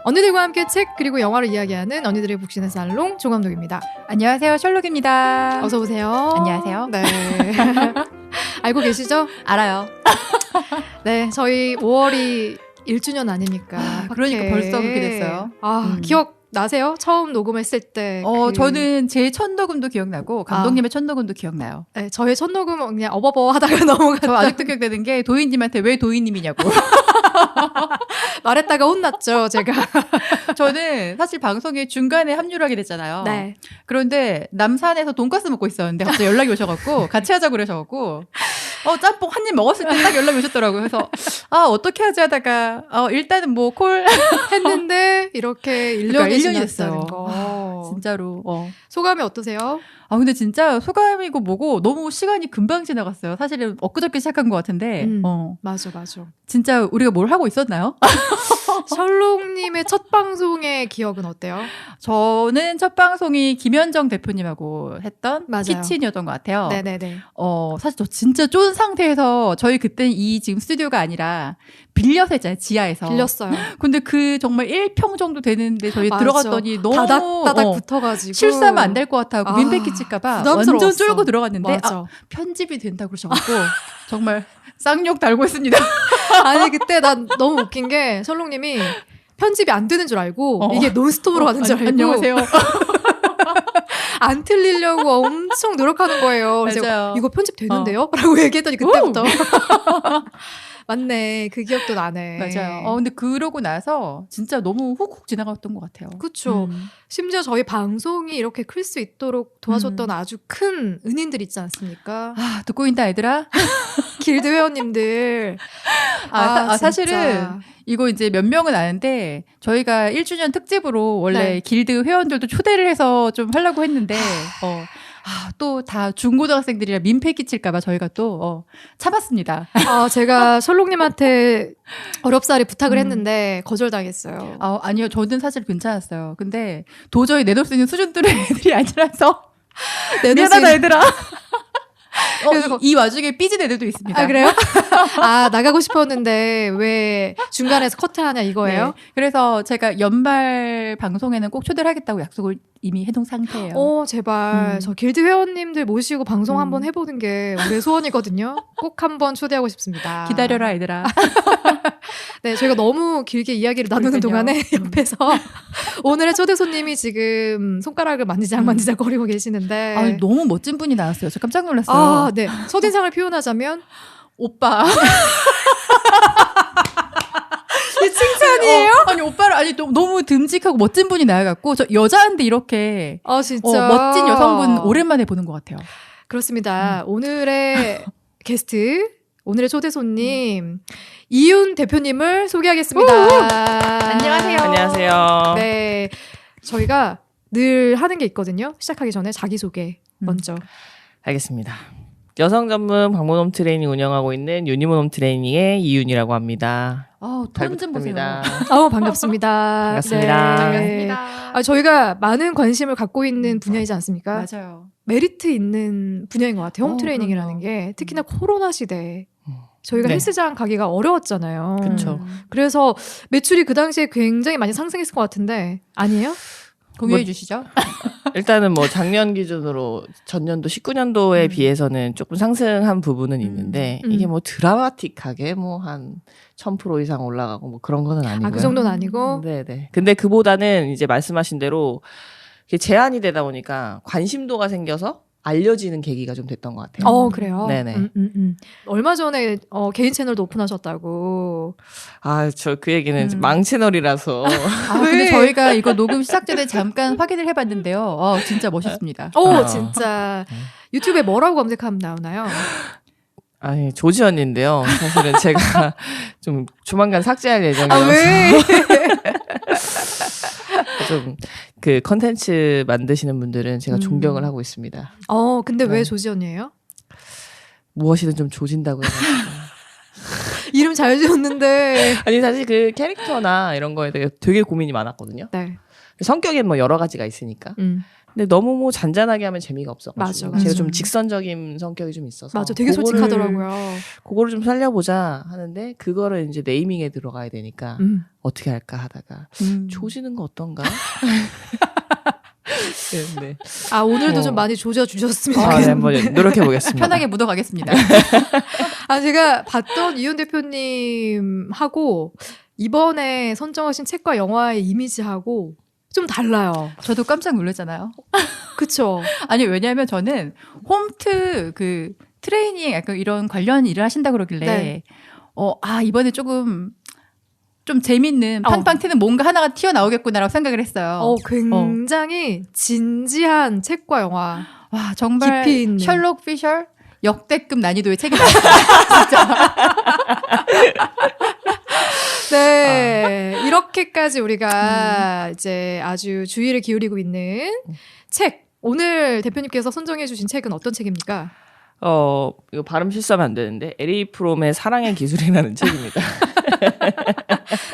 언니들과 함께 책 그리고 영화를 이야기하는 언니들의 북신의 살롱 조감독입니다. 안녕하세요, 셜록입니다. 어서 오세요. 안녕하세요. 네. 알고 계시죠? 알아요. 네, 저희 5월이 1주년 아니니까. 그러니까 벌써 그렇게 됐어요. 기억 나세요? 처음 녹음했을 때. 저는 제 첫 녹음도 기억나고 감독님의 첫 녹음도 기억나요. 네, 저의 첫 녹음은 그냥 어버버 하다가 넘어갔죠. 저 아직도 기억되는 게 도희님한테 왜 도희님이냐고. 말했다가 혼났죠, 제가. 저는 사실 방송에 중간에 합류를 하게 됐잖아요. 네. 그런데 남산에서 돈가스 먹고 있었는데 갑자기 연락이 오셔갖고 같이 하자고 그러셔갖고 짬뽕 한 입 먹었을 때 딱 연락이 오셨더라고요. 그래서 어떻게 하지 하다가 일단은 뭐 콜 했는데 이렇게 1년이 됐어요. 거. 진짜로. 소감이 어떠세요? 근데 진짜 소감이고 뭐고 너무 시간이 금방 지나갔어요. 사실은 엊그저께 시작한 것 같은데. 맞아. 진짜 우리가 뭘 하고 있었나요? 셜록님의 첫 방송의 기억은 어때요? 저는 첫 방송이 김현정 대표님하고 했던 맞아요. 키친이었던 것 같아요. 네네네. 사실 저 진짜 쫀 상태에서 저희 그때 이 지금 스튜디오가 아니라 빌려서 했잖아요. 지하에서. 빌렸어요. 근데 그 정말 1평 정도 되는데 저희 맞아. 들어갔더니 너무 다닥다닥 붙어가지고 실수하면 안 될 것 같아고 민폐 끼칠까봐 부담스러웠어. 완전 쫄고 들어갔는데 맞아. 편집이 된다고 그러셔갖고 정말 쌍욕 달고 있습니다. 아니 그때 난 너무 웃긴 게 셜록님이 편집이 안 되는 줄 알고 이게 논스톱으로 가는 줄 알고 안녕하세요. 안 틀리려고 엄청 노력하는 거예요. 그래서 맞아요. 이거 편집 되는데요? 라고 얘기했더니 그때부터 맞네. 그 기억도 나네. 맞아요. 근데 그러고 나서 진짜 너무 훅훅 지나갔던 것 같아요. 그렇죠. 심지어 저희 방송이 이렇게 클 수 있도록 도와줬던 아주 큰 은인들 있지 않습니까? 듣고 있다 얘들아. 길드 회원님들. 사실은 이거 이제 몇 명은 아는데 저희가 1주년 특집으로 원래 길드 회원들도 초대를 해서 좀 하려고 했는데 또 다 중고등학생들이라 민폐 끼칠까봐 저희가 또 참았습니다. 제가 셜록님한테 어렵사리 부탁을 했는데 거절당했어요. 아니요, 저는 사실 괜찮았어요. 근데 도저히 내놓을 수 있는 수준들의 애들이 아니라서 미안하다 얘들아. 이 와중에 삐진 애들도 있습니다. 그래요? 나가고 싶었는데 왜 중간에서 커트하냐 이거예요? 네. 그래서 제가 연말 방송에는 꼭 초대를 하겠다고 약속을 이미 해둔 상태예요. 제발. 저 길드 회원님들 모시고 방송 한번 해보는 게 우리의 소원이거든요. 꼭 한번 초대하고 싶습니다. 기다려라 얘들아. 네, 저희가 너무 길게 이야기를 나누는 동안에 옆에서 오늘의 초대 손님이 지금 손가락을 만지작 거리고 계시는데 너무 멋진 분이 나왔어요. 저 깜짝 놀랐어요. 네. 첫인상을 표현하자면 오빠. 이 칭찬이에요? 오빠를 너무 듬직하고 멋진 분이 나와갖고 저 여자인데 이렇게 진짜 멋진 여성분 오랜만에 보는 것 같아요. 그렇습니다. 오늘의 게스트, 오늘의 초대 손님 이윤 대표님을 소개하겠습니다. 안녕하세요. 안녕하세요. 네, 저희가 늘 하는 게 있거든요. 시작하기 전에 자기소개 먼저. 알겠습니다. 여성 전문 방문홈 트레이닝 운영하고 있는 유니몬홈 트레이닝의 이윤이라고 합니다. 톤 좀 보세요. 반갑습니다. 반갑습니다. 네. 저희가 많은 관심을 갖고 있는 분야이지 않습니까? 맞아요. 메리트 있는 분야인 것 같아요. 홈 트레이닝이라는 그럼요. 게 특히나 코로나 시대에 저희가 헬스장 가기가 어려웠잖아요. 그렇죠. 그래서 매출이 그 당시에 굉장히 많이 상승했을 것 같은데 아니에요? 공유해 주시죠. 일단은 작년 기준으로 전년도 19년도에 비해서는 조금 상승한 부분은 있는데 이게 드라마틱하게 한 1000% 이상 올라가고 그런 거는 아니고요. 그 정도는 아니고. 네네. 근데 그보다는 이제 말씀하신 대로 이게 제한이 되다 보니까 관심도가 생겨서 알려지는 계기가 좀 됐던 것 같아요. 그래요? 네네. 얼마 전에 개인 채널도 오픈하셨다고. 저 그 얘기는 망 채널이라서. 근데 저희가 이거 녹음 시작 전에 잠깐 확인을 해봤는데요. 진짜 멋있습니다. 진짜. 유튜브에 뭐라고 검색하면 나오나요? 아니, 조지언인데요. 사실은 제가 좀 조만간 삭제할 예정이라서. 왜? 좀 그 컨텐츠 만드시는 분들은 제가 존경을 하고 있습니다. 근데 왜 조지언이에요? 무엇이든 좀 조진다고 해가지고. 이름 잘 지었는데. 아니, 사실 그 캐릭터나 이런 거에 대해 되게 고민이 많았거든요. 네. 성격엔 뭐 여러 가지가 있으니까. 근데 너무 뭐 잔잔하게 하면 재미가 없어가지고 맞아. 제가 좀 직선적인 성격이 좀 있어서 맞아, 되게 솔직하더라고요. 그거를 좀 살려보자 하는데 그거를 이제 네이밍에 들어가야 되니까 어떻게 할까 하다가 조지는 거 어떤가? 네. 아, 오늘도 좀 많이 조져주셨으면 좋겠는데. 네, 한번 노력해보겠습니다. 편하게 묻어가겠습니다. 아, 제가 봤던 이윤 대표님하고 이번에 선정하신 책과 영화의 이미지하고 좀 달라요. 저도 깜짝 놀랐잖아요. 그쵸? 아니, 왜냐하면 저는 홈트 그 트레이닝 약간 이런 관련 일을 하신다 그러길래 네. 이번에 조금 좀 재밌는 팡팡 튀는 뭔가 하나가 튀어나오겠구나라고 생각을 했어요. 굉장히 진지한 책과 영화. 와, 정말 깊이 있는. 셜록 피셔 역대급 난이도의 책이 나왔어요. 진짜. 네. 이렇게까지 우리가 이제 아주 주의를 기울이고 있는 책. 오늘 대표님께서 선정해주신 책은 어떤 책입니까? 이거 발음 실수하면 안 되는데 에리 프롬의 사랑의 기술이라는 책입니다.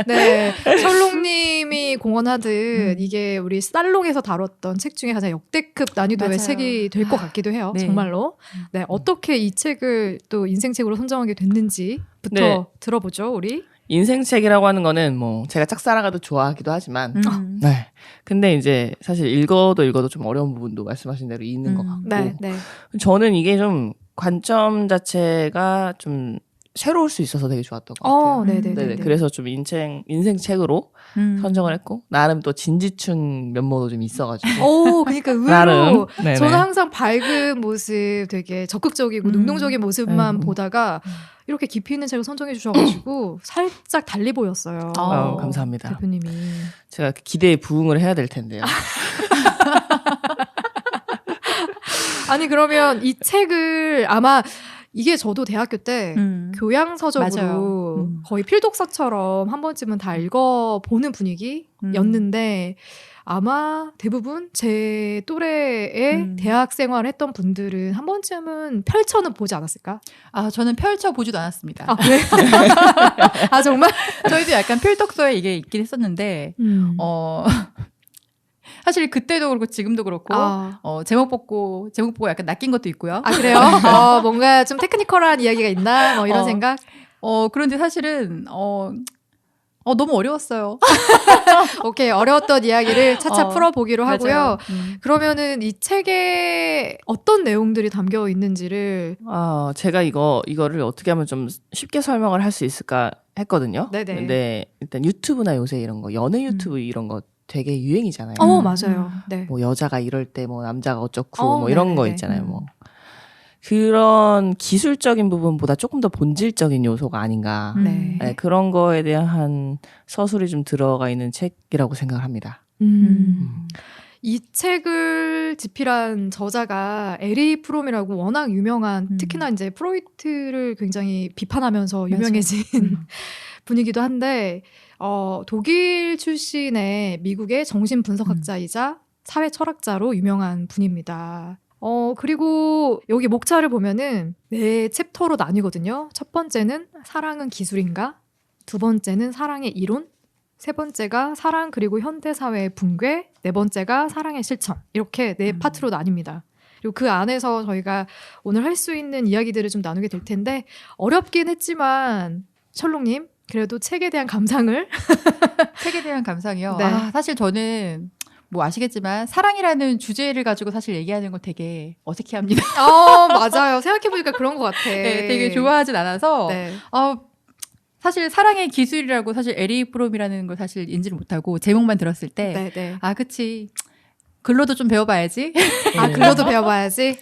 네. 셜록님이 공언하듯 이게 우리 살롱에서 다뤘던 책 중에 가장 역대급 난이도의 맞아요. 책이 될 것 같기도 해요. 네. 정말로. 네. 어떻게 이 책을 또 인생책으로 선정하게 됐는지부터 네. 들어보죠, 우리. 인생책이라고 하는 거는 뭐 제가 짝사랑가도 좋아하기도 하지만 네. 근데 이제 사실 읽어도 좀 어려운 부분도 말씀하신 대로 있는 것 같고 네, 네. 저는 이게 좀 관점 자체가 좀 새로울 수 있어서 되게 좋았던 것 같아요. 네네. 그래서 좀 인생책으로 선정을 했고 나름 또 진지충 면모도 좀 있어가지고 그러니까 의외로 나름 네네. 저는 항상 밝은 모습, 되게 적극적이고 능동적인 모습만 보다가 이렇게 깊이 있는 책을 선정해 주셔가지고 살짝 달리 보였어요. 감사합니다. 대표님이. 제가 기대에 부응을 해야 될 텐데요. 아니 그러면 이 책을 아마 이게 저도 대학교 때 교양서적으로 거의 필독서처럼 한 번쯤은 다 읽어보는 분위기였는데 아마 대부분 제 또래의 대학 생활을 했던 분들은 한 번쯤은 펼쳐는 보지 않았을까? 아, 저는 펼쳐보지도 않았습니다. 아, 그래? 아, 정말? 저희도 약간 필독서에 이게 있긴 했었는데, 사실 그때도 그렇고 지금도 그렇고 제목 보고 약간 낚인 것도 있고요. 아, 그래요? 뭔가 좀 테크니컬한 이야기가 있나? 뭐 이런 생각? 그런데 사실은 너무 어려웠어요. 오케이, 어려웠던 이야기를 차차 풀어보기로 하고요. 맞아요. 그러면은 이 책에 어떤 내용들이 담겨 있는지를 제가 이거를 어떻게 하면 좀 쉽게 설명을 할 수 있을까 했거든요. 네네. 근데 일단 유튜브나 요새 이런 거 연애 유튜브 이런 거 되게 유행이잖아요. 맞아요. 네. 뭐 여자가 이럴 때 뭐 남자가 어쩌고 뭐 네네네. 이런 거 있잖아요. 뭐 그런 기술적인 부분보다 조금 더 본질적인 요소가 아닌가. 네. 네, 그런 거에 대한 서술이 좀 들어가 있는 책이라고 생각을 합니다. 이 책을 집필한 저자가 에리 프롬이라고 워낙 유명한 특히나 이제 프로이트를 굉장히 비판하면서 유명해진 분이기도 한데 독일 출신의 미국의 정신 분석학자이자 사회 철학자로 유명한 분입니다. 그리고 여기 목차를 보면은 네 챕터로 나뉘거든요. 첫 번째는 사랑은 기술인가? 두 번째는 사랑의 이론? 세 번째가 사랑 그리고 현대사회의 붕괴? 네 번째가 사랑의 실천. 이렇게 네 파트로 나뉩니다. 그리고 그 안에서 저희가 오늘 할 수 있는 이야기들을 좀 나누게 될 텐데 어렵긴 했지만 셜록님 그래도 책에 대한 감상을 책에 대한 감상이요. 네. 사실 저는 뭐 아시겠지만 사랑이라는 주제를 가지고 사실 얘기하는 거 되게 어색해합니다. 맞아요. 생각해보니까 그런 것 같아. 네, 되게 좋아하진 않아서 네. 사실 사랑의 기술이라고 사실 에리 프롬이라는 걸 사실 인지를 못하고 제목만 들었을 때 네. 그치 글로도 좀 배워봐야지. 글로도 배워봐야지.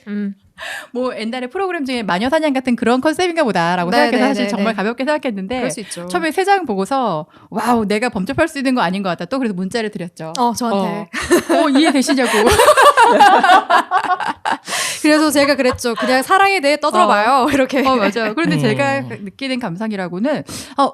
뭐 옛날에 프로그램 중에 마녀사냥 같은 그런 컨셉인가 보다라고 생각해서 사실 정말 가볍게 생각했는데 그럴 수 있죠. 처음에 세 장 보고서 와우 내가 범접할 수 있는 거 아닌 것 같다. 또 그래서 문자를 드렸죠. 저한테. 이해되시냐고. 그래서 제가 그랬죠. 그냥 사랑에 대해 떠들어봐요. 이렇게. 맞아요. 그런데 제가 느끼는 감상이라고는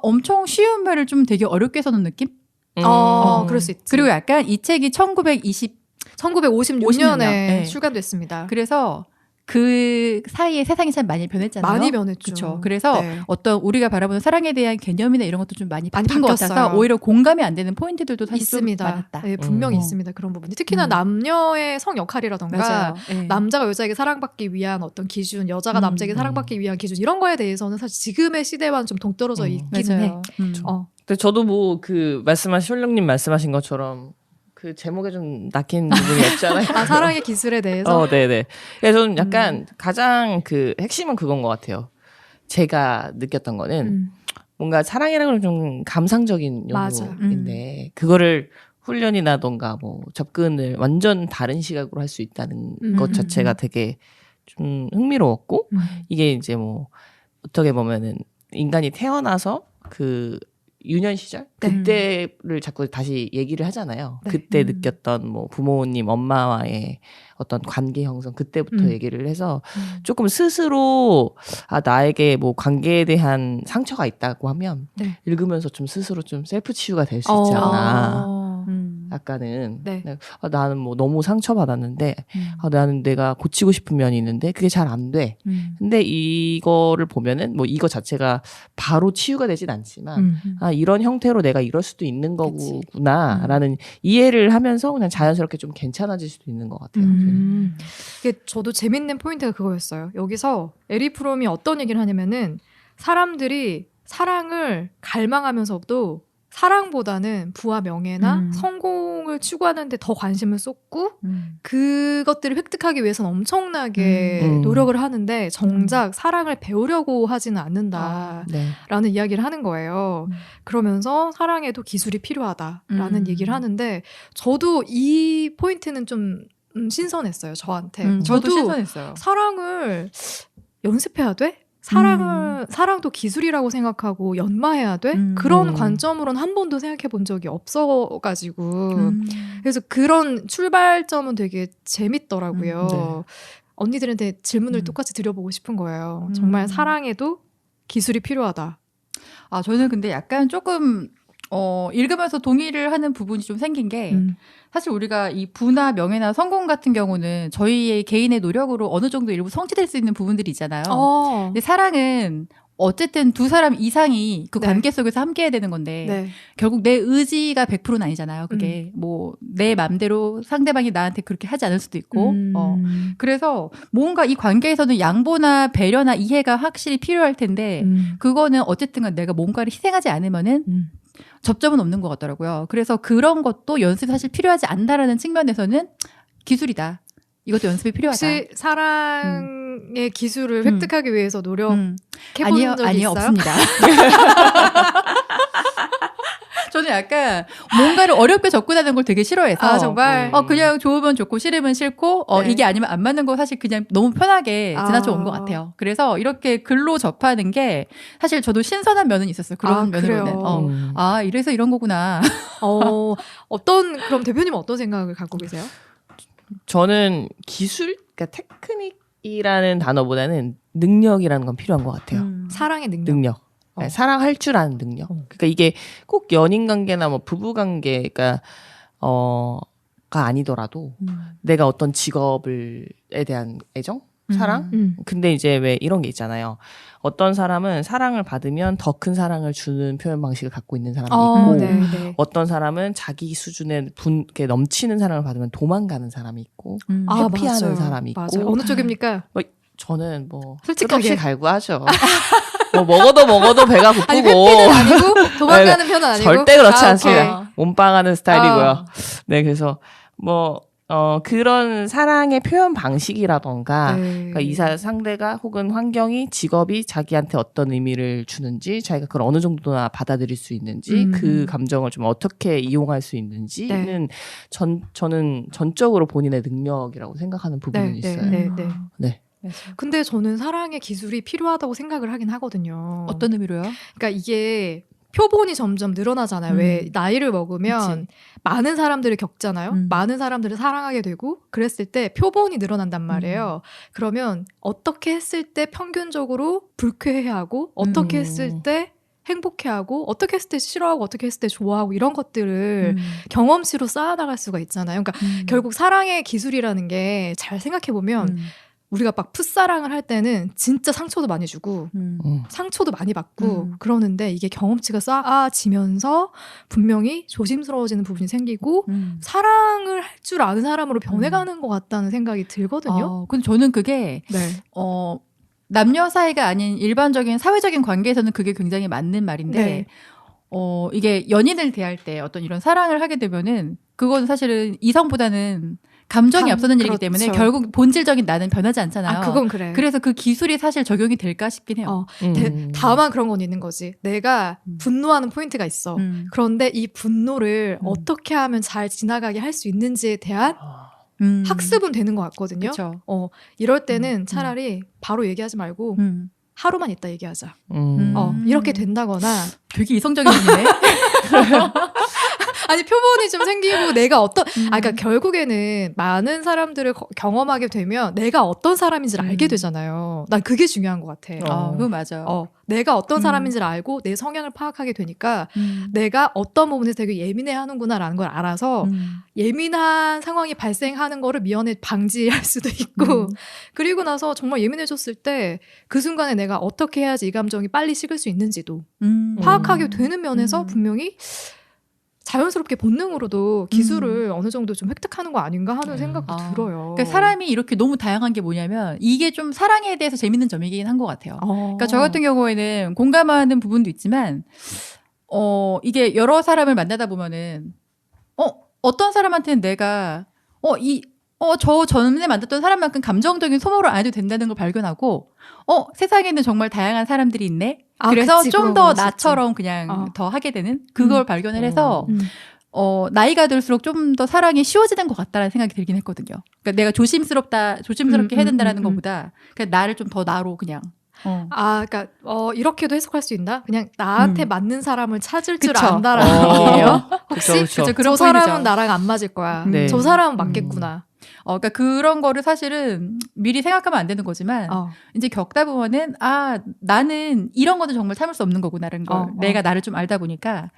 엄청 쉬운 말을 좀 되게 어렵게 써놓은 느낌? 그럴 수 있지. 그리고 약간 이 책이 1956년에 1956년에 네. 출간됐습니다. 그래서 그 사이에 세상이 참 많이 변했잖아요. 많이 변했죠. 그렇죠. 그래서 네. 어떤 우리가 바라보는 사랑에 대한 개념이나 이런 것도 좀 많이 바뀐 것 바뀌었어요. 같아서 오히려 공감이 안 되는 포인트들도 사실 있습니다. 좀 많았다. 네, 분명히 있습니다. 그런 부분이. 특히나 남녀의 성 역할이라던가 맞아요. 네. 남자가 여자에게 사랑받기 위한 어떤 기준, 여자가 남자에게 사랑받기 위한 기준 이런 거에 대해서는 사실 지금의 시대와는 좀 동떨어져 있기는 해. 근데 저도 뭐 그 말씀하신 홀령님 말씀하신 것처럼 그 제목에 좀 낚인 부분이 없잖아요. 아, 사랑의 기술에 대해서. 네네. 그래서 저는 약간 가장 그 핵심은 그건 것 같아요. 제가 느꼈던 거는 뭔가 사랑이라는 건 좀 감상적인 요소인데 그거를 훈련이라던가 뭐 접근을 완전 다른 시각으로 할 수 있다는 것 자체가 되게 좀 흥미로웠고 이게 이제 뭐 어떻게 보면은 인간이 태어나서 그 유년 시절 그때를 자꾸 다시 얘기를 하잖아요. 네. 그때 느꼈던 뭐 부모님, 엄마와의 어떤 관계 형성 그때부터 얘기를 해서 조금 스스로 나에게 뭐 관계에 대한 상처가 있다고 하면 읽으면서 좀 스스로 좀 셀프 치유가 될 수 있지 않나. 약간은 네. 나는 뭐 너무 상처받았는데 나는 내가 고치고 싶은 면이 있는데 그게 잘 안 돼. 근데 이거를 보면은 뭐 이거 자체가 바로 치유가 되진 않지만 이런 형태로 내가 이럴 수도 있는 거구나라는 이해를 하면서 그냥 자연스럽게 좀 괜찮아질 수도 있는 것 같아요. 이게 저도 재밌는 포인트가 그거였어요. 여기서 에리 프롬이 어떤 얘기를 하냐면은 사람들이 사랑을 갈망하면서도 사랑보다는 부와 명예나 성공을 추구하는 데 더 관심을 쏟고 그것들을 획득하기 위해서는 엄청나게 노력을 하는데 정작 사랑을 배우려고 하지는 않는다라는 이야기를 하는 거예요. 그러면서 사랑에도 기술이 필요하다라는 얘기를 하는데 저도 이 포인트는 좀 신선했어요. 저한테. 저도 신선했어요. 사랑을 연습해야 돼? 사랑도 기술이라고 생각하고 연마해야 돼? 그런 관점으로는 한 번도 생각해 본 적이 없어가지고. 그래서 그런 출발점은 되게 재밌더라고요. 네. 언니들한테 질문을 똑같이 드려보고 싶은 거예요. 정말 사랑에도 기술이 필요하다. 저는 근데 약간 조금 읽으면서 동의를 하는 부분이 좀 생긴 게 사실 우리가 이 부나 명예나 성공 같은 경우는 저희의 개인의 노력으로 어느 정도 일부 성취될 수 있는 부분들이 있잖아요. 근데 사랑은 어쨌든 두 사람 이상이 그 관계 속에서 함께해야 되는 건데 결국 내 의지가 100%는 아니잖아요. 그게 뭐 내 맘대로 상대방이 나한테 그렇게 하지 않을 수도 있고 그래서 뭔가 이 관계에서는 양보나 배려나 이해가 확실히 필요할 텐데 그거는 어쨌든 내가 뭔가를 희생하지 않으면은 접점은 없는 것 같더라고요. 그래서 그런 것도 연습이 사실 필요하지 않다라는 측면에서는 기술이다. 이것도 연습이 필요하다. 혹시 사랑의 기술을 획득하기 위해서 노력해본 적이 있어요? 아니요, 없습니다. 저는 약간 뭔가를 어렵게 접근하는 걸 되게 싫어해서 정말? 그냥 좋으면 좋고 싫으면 싫고 이게 아니면 안 맞는 거 사실 그냥 너무 편하게 지나쳐 온 것 같아요. 그래서 이렇게 글로 접하는 게 사실 저도 신선한 면은 있었어요. 그런 면으로는. 이래서 이런 거구나. 그럼 대표님은 어떤 생각을 갖고 계세요? 저는 기술, 그러니까 테크닉이라는 단어보다는 능력이라는 건 필요한 것 같아요. 사랑의 능력. 사랑할 줄 아는 능력. 그러니까 이게 꼭 연인 관계나 뭐 부부 관계가 아니더라도 내가 어떤 직업에 대한 애정, 사랑. 근데 이제 왜 이런 게 있잖아요. 어떤 사람은 사랑을 받으면 더 큰 사랑을 주는 표현 방식을 갖고 있는 사람이 있고, 어떤 사람은 자기 수준에 이렇게 넘치는 사랑을 받으면 도망가는 사람이 있고, 회피하는 사람이 있고. 맞아요. 어느 쪽입니까? 저는 뭐 솔직하게 끝없이 갈구하죠. 뭐 먹어도 배가 고프고. 아니, 회피는 아니고 도망가는 편은 아니고. 절대 그렇지 않습니다. 몸빵하는 스타일이고요. 네, 그래서 뭐 그런 사랑의 표현 방식이라던가 그러니까 이 상대가 혹은 환경이 직업이 자기한테 어떤 의미를 주는지 자기가 그걸 어느 정도나 받아들일 수 있는지 그 감정을 좀 어떻게 이용할 수 있는지는 저는 전적으로 본인의 능력이라고 생각하는 부분이 있어요. 네. 근데 저는 사랑의 기술이 필요하다고 생각을 하긴 하거든요. 어떤 의미로요? 그러니까 이게 표본이 점점 늘어나잖아요. 왜 나이를 먹으면 많은 사람들을 겪잖아요. 많은 사람들을 사랑하게 되고 그랬을 때 표본이 늘어난단 말이에요. 그러면 어떻게 했을 때 평균적으로 불쾌해하고 어떻게 했을 때 행복해하고 어떻게 했을 때 싫어하고 어떻게 했을 때 좋아하고 이런 것들을 경험치로 쌓아나갈 수가 있잖아요. 그러니까 결국 사랑의 기술이라는 게 잘 생각해보면 우리가 막 풋사랑을 할 때는 진짜 상처도 많이 주고 상처도 많이 받고 그러는데 이게 경험치가 쌓아지면서 분명히 조심스러워지는 부분이 생기고 사랑을 할 줄 아는 사람으로 변해가는 것 같다는 생각이 들거든요. 근데 저는 그게 네. 남녀 사이가 아닌 일반적인 사회적인 관계에서는 그게 굉장히 맞는 말인데 네. 이게 연인을 대할 때 어떤 이런 사랑을 하게 되면은 그건 사실은 이성보다는 감정이 앞서는 일이기 때문에 결국 본질적인 나는 변하지 않잖아요. 그건 그래. 그래서 그 기술이 사실 적용이 될까 싶긴 해요. 다만 그런 건 있는 거지. 내가 분노하는 포인트가 있어. 그런데 이 분노를 어떻게 하면 잘 지나가게 할 수 있는지에 대한 학습은 되는 것 같거든요. 그쵸. 이럴 때는 차라리 바로 얘기하지 말고 하루만 있다 얘기하자. 이렇게 된다거나 되게 이성적인 분이네. 아니 표본이 좀 생기고 내가 그러니까 결국에는 많은 사람들을 경험하게 되면 내가 어떤 사람인지를 알게 되잖아요. 난 그게 중요한 것 같아. 그거 맞아. 내가 어떤 사람인지를 알고 내 성향을 파악하게 되니까 내가 어떤 부분에서 되게 예민해하는구나라는 걸 알아서 예민한 상황이 발생하는 거를 미연에 방지할 수도 있고 그리고 나서 정말 예민해졌을 때 그 순간에 내가 어떻게 해야지 이 감정이 빨리 식을 수 있는지도 파악하게 되는 면에서 분명히 자연스럽게 본능으로도 기술을 어느 정도 좀 획득하는 거 아닌가 하는 생각도 들어요. 그러니까 사람이 이렇게 너무 다양한 게 뭐냐면 이게 좀 사랑에 대해서 재밌는 점이긴 한 것 같아요. 그러니까 저 같은 경우에는 공감하는 부분도 있지만 이게 여러 사람을 만나다 보면은 어떤 사람한테는 내가 저 전에 만났던 사람만큼 감정적인 소모를 안 해도 된다는 걸 발견하고 세상에는 정말 다양한 사람들이 있네. 그래서 좀 더 나처럼 그냥 더 하게 되는 그걸 발견을 해서 나이가 들수록 좀 더 사랑이 쉬워지는 것 같다라는 생각이 들긴 했거든요. 그러니까 내가 조심스럽게 해야 된다라는 것보다 그냥 나를 좀 더 나로 그냥. 그러니까 이렇게도 해석할 수 있나? 그냥 나한테 맞는 사람을 찾을 줄 안다라는 얘기예요. 혹시 그쵸. 저 사람은 나랑 안 맞을 거야. 네. 저 사람은 맞겠구나. 그러니까 그런 거를 사실은 미리 생각하면 안 되는 거지만 이제 겪다 보면은 나는 이런 거는 정말 참을 수 없는 거구나라는 걸 내가 나를 좀 알다 보니까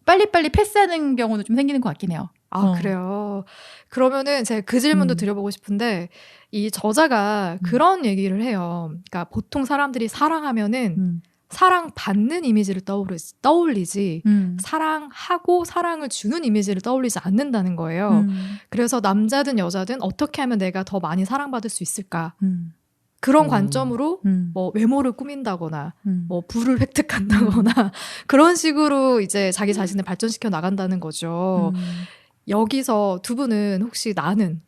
빨리빨리 패스하는 경우도 좀 생기는 것 같긴 해요. 그래요. 그러면은 제가 그 질문도 드려보고 싶은데 이 저자가 그런 얘기를 해요. 그러니까 보통 사람들이 사랑하면은 사랑받는 이미지를 떠올리지 사랑하고 사랑을 주는 이미지를 떠올리지 않는다는 거예요. 그래서 남자든 여자든 어떻게 하면 내가 더 많이 사랑받을 수 있을까? 그런 관점으로 뭐 외모를 꾸민다거나 뭐 부를 획득한다거나 그런 식으로 이제 자기 자신을 발전시켜 나간다는 거죠. 여기서 두 분은 혹시 나는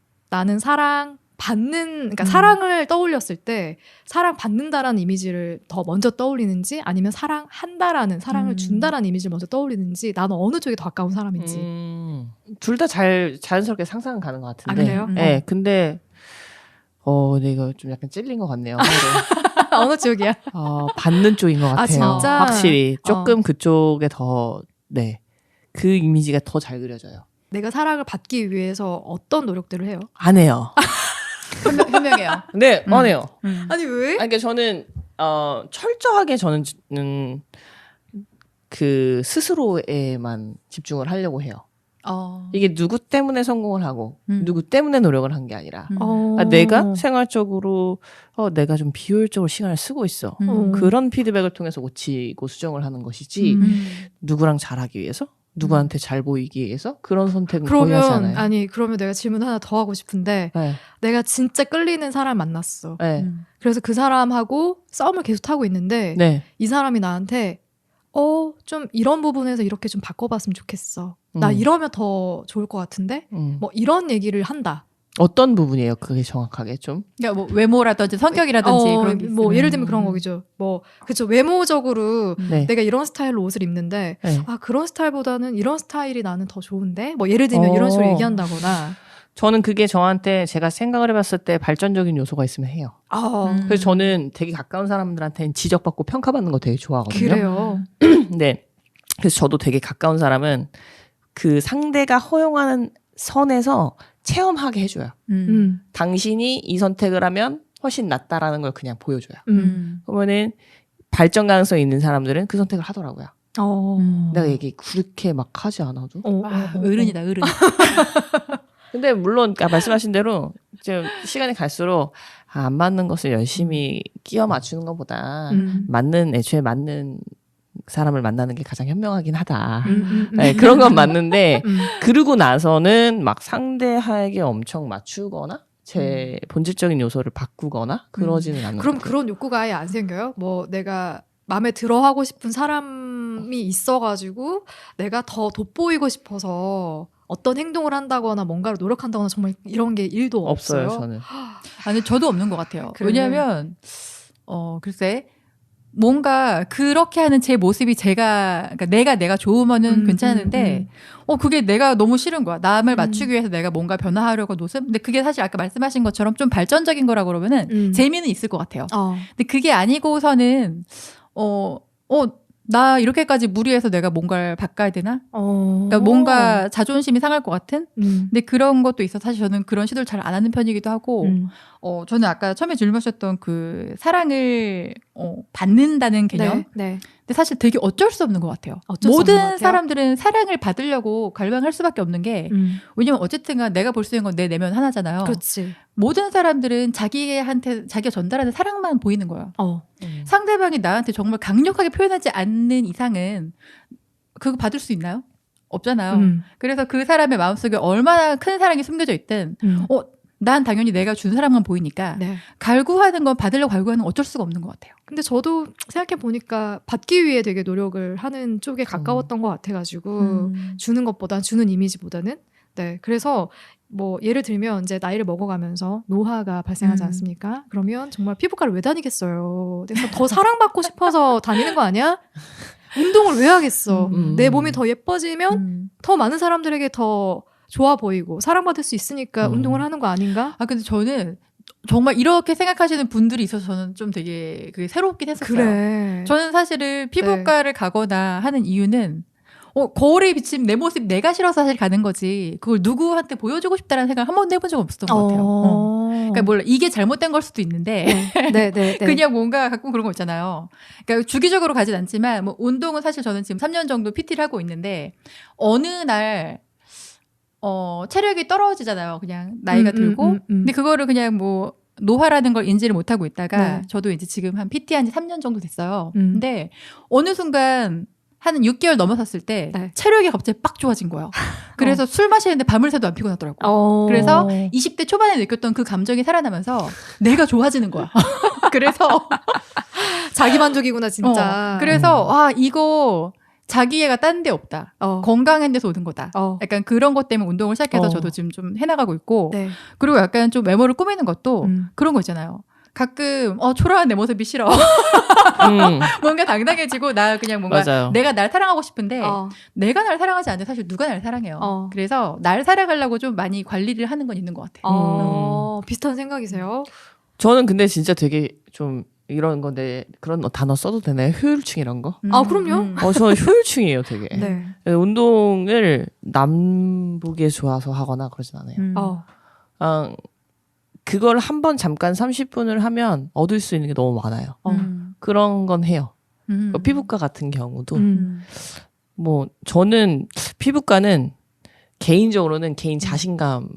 그러니까 사랑을 떠올렸을 때 사랑받는다라는 이미지를 더 먼저 떠올리는지 아니면 사랑을 준다라는 이미지를 먼저 떠올리는지 나는 어느 쪽에 더 가까운 사람인지. 둘 다 자연스럽게 상상은 가는 것 같은데. 그래요? 네, 근데 내가 좀 약간 찔린 것 같네요. 어느 쪽이야? 받는 쪽인 것 같아요. 진짜? 확실히 조금 그쪽에 더 그 이미지가 더 잘 그려져요. 내가 사랑을 받기 위해서 어떤 노력들을 해요? 안 해요. 현명해요. 네, 안 해요. 아니 왜? 그러니까 저는 철저하게 저는 그 스스로에만 집중을 하려고 해요. 이게 누구 때문에 성공을 하고 누구 때문에 노력을 한 게 아니라 내가 생활적으로 내가 좀 비효율적으로 시간을 쓰고 있어. 그런 피드백을 통해서 고치고 수정을 하는 것이지 누구랑 잘하기 위해서 누구한테 잘 보이기 위해서 그런 선택은 거의 하지 않아요. 그러면 내가 질문 하나 더 하고 싶은데 네. 내가 진짜 끌리는 사람 만났어. 네. 그래서 그 사람하고 싸움을 계속 하고 있는데 네. 이 사람이 나한테 좀 이런 부분에서 이렇게 좀 바꿔봤으면 좋겠어. 나 이러면 더 좋을 것 같은데? 뭐 이런 얘기를 한다. 어떤 부분이에요? 그게 정확하게 좀? 그러니까 뭐 외모라든지 성격이라든지 그런 게 뭐 예를 들면 그런 거겠죠. 그쵸. 외모적으로 네. 내가 이런 스타일로 옷을 입는데 네. 그런 스타일보다는 이런 스타일이 나는 더 좋은데? 뭐 예를 들면 이런 식으로 얘기한다거나. 저는 그게 저한테 제가 생각을 해봤을 때 발전적인 요소가 있으면 해요. 그래서 저는 되게 가까운 사람들한테는 지적받고 평가받는 거 되게 좋아하거든요. 그래요. 네. 그래서 저도 되게 가까운 사람은 그 상대가 허용하는 선에서 체험하게 해줘요. 당신이 이 선택을 하면 훨씬 낫다라는 걸 그냥 보여줘요. 그러면은 발전 가능성이 있는 사람들은 그 선택을 하더라고요. 내가 얘기 그렇게 막 하지 않아도. 어른이다, 어른. 근데 물론 말씀하신 대로 좀 시간이 갈수록 안 맞는 것을 열심히 끼워 맞추는 것보다 애초에 맞는 사람을 만나는 게 가장 현명하긴 하다. 네, 그런 건 맞는데 그러고 나서는 막 상대에게 엄청 맞추거나 제 본질적인 요소를 바꾸거나 그러지는 않는 그럼 것 같아요. 그런 욕구가 아예 안 생겨요? 뭐 내가 마음에 들어 하고 싶은 사람이 있어가지고 내가 더 돋보이고 싶어서 어떤 행동을 한다거나 뭔가를 노력한다거나 정말 이런 게 1도 없어요. 저는. 아니 저도 없는 것 같아요. 그래. 왜냐하면 글쎄 뭔가 그렇게 하는 제 모습이 그러니까 내가 좋으면은 괜찮은데 그게 내가 너무 싫은 거야. 남을 맞추기 위해서 내가 뭔가 변화하려고 노선. 근데 그게 사실 아까 말씀하신 것처럼 좀 발전적인 거라 그러면은 재미는 있을 것 같아요. 근데 그게 아니고서는 나 이렇게까지 무리해서 내가 뭔가를 바꿔야 되나? 그러니까 뭔가 자존심이 상할 것 같은? 근데 그런 것도 있어서 사실 저는 그런 시도를 잘 안 하는 편이기도 하고, 저는 아까 처음에 질문하셨던 그 사랑을 받는다는 개념? 네. 근데 사실 되게 어쩔 수 없는 것 같아요. 모든 사람들은 사랑을 받으려고 갈망할 수밖에 없는 게, 왜냐면 어쨌든 내가 볼 수 있는 건 내 내면 하나잖아요. 그렇지. 모든 사람들은 자기가 전달하는 사랑만 보이는 거예요. 상대방이 나한테 정말 강력하게 표현하지 않는 이상은 그거 받을 수 있나요? 없잖아요. 그래서 그 사람의 마음속에 얼마나 큰 사랑이 숨겨져 있든 난 당연히 내가 준 사랑만 보이니까 갈구하는 건 받으려고 갈구하는 건 어쩔 수가 없는 것 같아요. 근데 저도 생각해보니까 받기 위해 되게 노력을 하는 쪽에 가까웠던 것 같아가지고 주는 것보다 주는 이미지보다는 네 그래서 뭐 예를 들면 이제 나이를 먹어가면서 노화가 발생하지 않습니까? 그러면 정말 피부과를 왜 다니겠어요? 그래서 더 사랑받고 싶어서 다니는 거 아니야? 운동을 왜 하겠어? 내 몸이 더 예뻐지면 더 많은 사람들에게 더 좋아 보이고 사랑받을 수 있으니까 운동을 하는 거 아닌가? 근데 저는 정말 이렇게 생각하시는 분들이 있어서 저는 좀 되게 그게 새롭긴 했었어요. 그래. 저는 사실은 피부과를 가거나 하는 이유는 거울에 비친 내 모습 내가 싫어서 사실 가는 거지 그걸 누구한테 보여주고 싶다라는 생각을 한 번도 해본 적 없었던 것 같아요. 그러니까 몰라 이게 잘못된 걸 수도 있는데 네. 그냥 뭔가 가끔 그런 거 있잖아요. 그러니까 주기적으로 가진 않지만 뭐 운동은 사실 저는 지금 3년 정도 PT를 하고 있는데 어느 날 체력이 떨어지잖아요. 그냥 나이가 들고 근데 그거를 그냥 뭐 노화라는 걸 인지를 못하고 있다가 저도 이제 지금 한 PT 한 지 3년 정도 됐어요. 근데 어느 순간 한 6개월 넘어섰을 때 체력이 갑자기 빡 좋아진 거예요. 그래서 술 마시는데 밤을 새도 안 피곤하더라고요. 그래서 20대 초반에 느꼈던 그 감정이 살아나면서 내가 좋아지는 거야. 그래서 자기만족이구나 진짜. 그래서 이거 자기애가 딴 데 없다. 건강한 데서 오는 거다. 약간 그런 것 때문에 운동을 시작해서 저도 지금 좀 해나가고 있고 그리고 약간 좀 외모를 꾸미는 것도 그런 거 있잖아요. 가끔 초라한 내 모습이 싫어. 뭔가 당당해지고 나 그냥 뭔가 맞아요. 내가 날 사랑하고 싶은데 내가 날 사랑하지 않는데 사실 누가 날 사랑해요. 그래서 날 사랑하려고 좀 많이 관리를 하는 건 있는 것 같아요. 비슷한 생각이세요? 저는 근데 진짜 되게 좀 이런 건데 그런 단어 써도 되나요? 효율충 이런 거? 그럼요. 저는 효율충이에요, 되게. 네. 운동을 남보기에 좋아서 하거나 그러진 않아요. 그걸 한 번 잠깐 30분을 하면 얻을 수 있는 게 너무 많아요. 그런 건 해요. 피부과 같은 경우도 뭐 저는 피부과는 개인적으로는 개인 자신감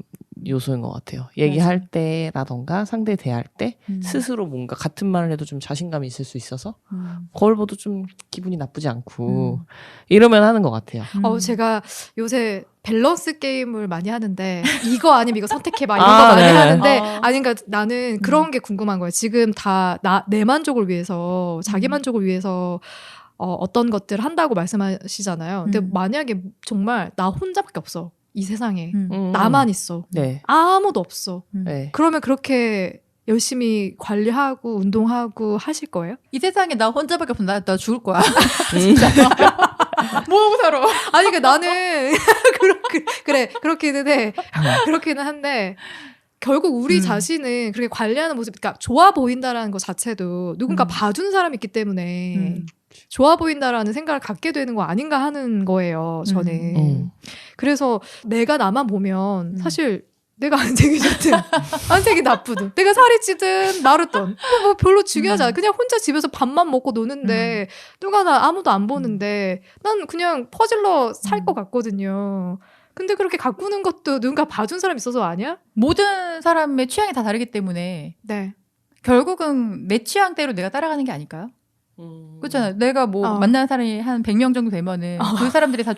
요소인 것 같아요. 얘기할 때라던가 상대 대할 때 스스로 뭔가 같은 말을 해도 좀 자신감이 있을 수 있어서 거울 보도 좀 기분이 나쁘지 않고 이러면 하는 것 같아요. 제가 요새 밸런스 게임을 많이 하는데 이거 아니면 이거 선택해봐 이런 거 많이 하는데 그러니까 나는 그런 게 궁금한 거예요. 지금 다 내 만족을 위해서 자기 만족을 위해서 어떤 것들 한다고 말씀하시잖아요. 근데 만약에 정말 나 혼자밖에 없어. 이 세상에 나만 있어. 아무도 없어. 그러면 그렇게 열심히 관리하고 운동하고 하실 거예요? 이 세상에 나 혼자밖에 없어. 나 죽을 거야. 진짜. 뭐하고 살아? 아니 그러니까 나는 그렇기는 해. 그렇기는 한데 결국 우리 자신은 그렇게 관리하는 모습, 그러니까 좋아 보인다라는 것 자체도 누군가 봐준 사람이 있기 때문에 좋아 보인다라는 생각을 갖게 되는 거 아닌가 하는 거예요, 저는. 그래서 내가 나만 보면 사실 내가 안색이 좋든 안색이 나쁘든 내가 살이 찌든 마르든 뭐 별로 중요하지 않아. 그냥 혼자 집에서 밥만 먹고 노는데 누가 나 아무도 안 보는데 난 그냥 퍼질러 살 것 같거든요. 근데 그렇게 가꾸는 것도 누군가 봐준 사람 있어서 아니야? 모든 사람의 취향이 다 다르기 때문에 네. 결국은 내 취향대로 내가 따라가는 게 아닐까요? 그렇잖아요. 내가 뭐 만나는 사람이 한 100명 정도 되면은 그 사람들이 다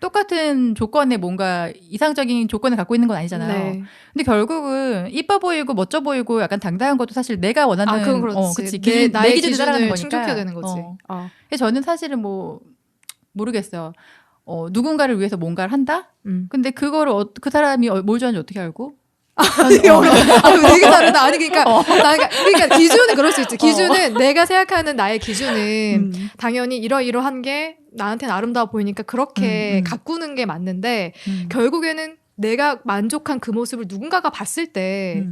똑같은 조건의 뭔가 이상적인 조건을 갖고 있는 건 아니잖아요. 네. 근데 결국은 이뻐 보이고 멋져 보이고 약간 당당한 것도 사실 내가 원하는 그건 그렇지. 그치. 내 기준을 따라가는 거니까. 충족해야 되는 거지. 그래서 저는 사실은 뭐 모르겠어요. 누군가를 위해서 뭔가를 한다? 근데 그거를 그 사람이 뭘 좋아하는지 어떻게 알고? 되게 다르다. 아니 그러니까 기준은 그럴 수 있지. 기준은 내가 생각하는 나의 기준은 당연히 이러이러한 게 나한테는 아름다워 보이니까 그렇게 가꾸는 게 맞는데 결국에는 내가 만족한 그 모습을 누군가가 봤을 때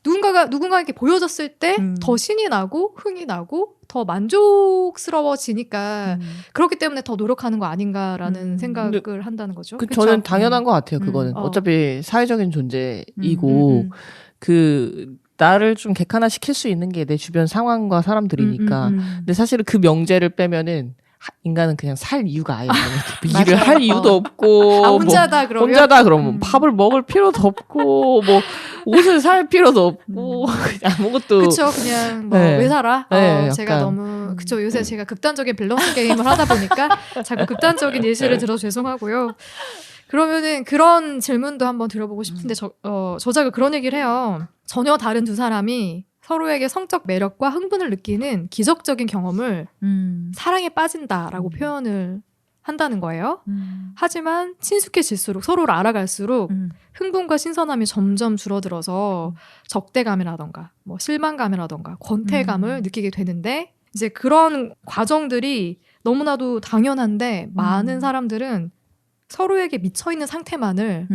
누군가에게 보여줬을 때 더 신이 나고 흥이 나고 더 만족스러워지니까 그렇기 때문에 더 노력하는 거 아닌가라는 생각을 한다는 거죠. 저는 당연한 것 같아요. 그거는 어차피 사회적인 존재이고 그 나를 좀 객관화시킬 수 있는 게 내 주변 상황과 사람들이니까. 근데 사실은 그 명제를 빼면은 인간은 그냥 살 이유가 아예 없고 일을 할 이유도 없고 혼자다 그러면 혼자다 그러면 밥을 먹을 필요도 없고 뭐 옷을 살 필요도 없고 아무것도 그쵸 그냥 뭐 왜 살아? 네, 제가 너무 그쵸 요새 제가 극단적인 밸런스 게임을 하다 보니까 자꾸 극단적인 예시를 들어서 죄송하고요. 그러면은 그런 질문도 한번 드려보고 싶은데 저자가 그런 얘기를 해요. 전혀 다른 두 사람이 서로에게 성적 매력과 흥분을 느끼는 기적적인 경험을 사랑에 빠진다라고 표현을 한다는 거예요. 하지만 친숙해질수록 서로를 알아갈수록 흥분과 신선함이 점점 줄어들어서 적대감이라던가 뭐 실망감이라던가 권태감을 느끼게 되는데 이제 그런 과정들이 너무나도 당연한데 많은 사람들은 서로에게 미쳐있는 상태만을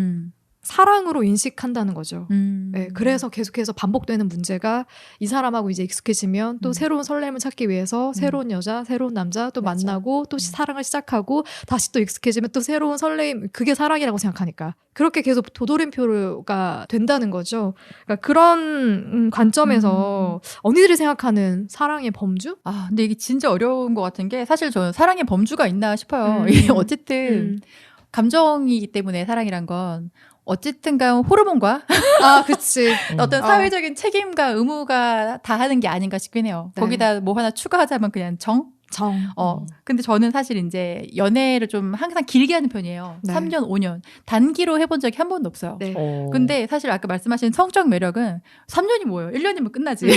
사랑으로 인식한다는 거죠. 네, 그래서 계속해서 반복되는 문제가 이 사람하고 이제 익숙해지면 또 새로운 설렘을 찾기 위해서 새로운 여자, 새로운 남자 또 맞아. 만나고 또 사랑을 시작하고 다시 또 익숙해지면 또 새로운 설렘 그게 사랑이라고 생각하니까 그렇게 계속 도돌이표가 된다는 거죠. 그러니까 그런 관점에서 언니들이 생각하는 사랑의 범주? 근데 이게 진짜 어려운 것 같은 게 사실 저는 사랑의 범주가 있나 싶어요. 이게 어쨌든 감정이기 때문에 사랑이란 건 어쨌든간 호르몬과 그치. 어떤 사회적인 책임과 의무가 다 하는 게 아닌가 싶긴 해요. 네. 거기다 뭐 하나 추가하자면 그냥 정. 근데 저는 사실 이제 연애를 좀 항상 길게 하는 편이에요. 네. 3년, 5년. 단기로 해본 적이 한 번도 없어요. 네. 근데 사실 아까 말씀하신 성적 매력은 3년이 뭐예요? 1년이면 끝나지.